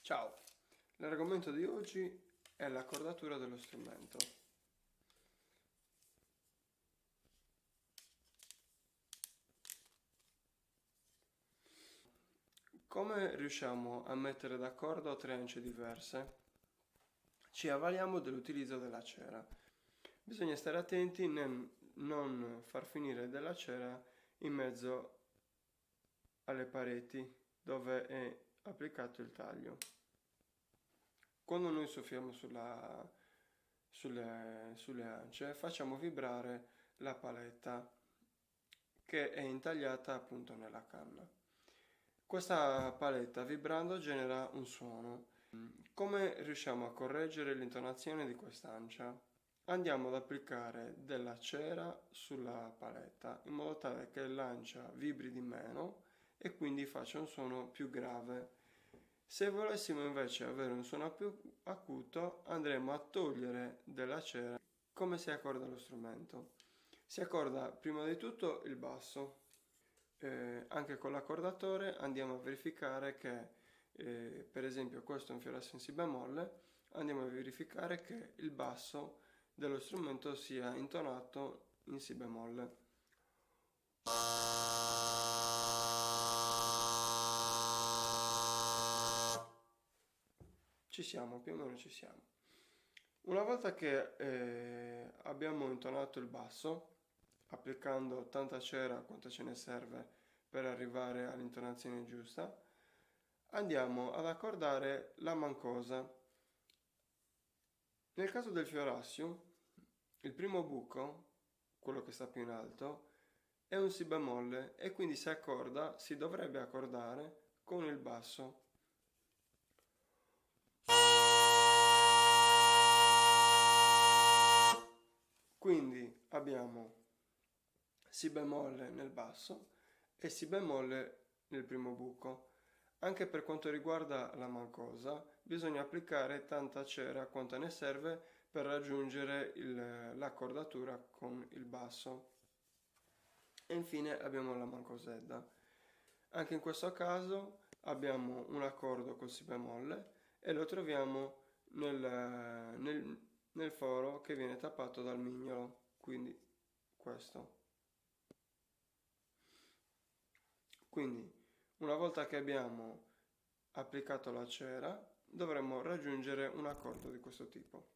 Ciao, l'argomento di oggi è l'accordatura dello strumento. Come riusciamo a mettere d'accordo tre ance diverse? Ci avvaliamo dell'utilizzo della cera. Bisogna stare attenti nel non far finire della cera in mezzo alle pareti dove è applicato il taglio. Quando noi soffiamo sulle ance, facciamo vibrare la paletta che è intagliata appunto nella canna. Questa paletta vibrando genera un suono. Come riusciamo a correggere l'intonazione di quest'ancia? Andiamo ad applicare della cera sulla paletta in modo tale che l'ancia vibri di meno e quindi faccia un suono più grave. Se volessimo invece avere un suono più acuto, andremo a togliere della cera. Come si accorda lo strumento? Si accorda prima di tutto il basso. Anche con l'accordatore andiamo a verificare che, per esempio, questo è un fiorasso in si bemolle, andiamo a verificare che il basso dello strumento sia intonato in si bemolle. Ci siamo, più o meno ci siamo. Una volta che abbiamo intonato il basso, applicando tanta cera quanto ce ne serve per arrivare all'intonazione giusta, andiamo ad accordare la mancosa. Nel caso del fiorassio, il primo buco, quello che sta più in alto, è un si bemolle e quindi si dovrebbe accordare con il basso. Quindi abbiamo si bemolle nel basso e si bemolle nel primo buco. Anche per quanto riguarda la mancosa, bisogna applicare tanta cera quanta ne serve per raggiungere l'accordatura con il basso. E infine abbiamo la mancosedda. Anche in questo caso abbiamo un accordo col si bemolle e lo troviamo nel foro che viene tappato dal mignolo, quindi questo. Quindi, una volta che abbiamo applicato la cera, dovremmo raggiungere un accordo di questo tipo.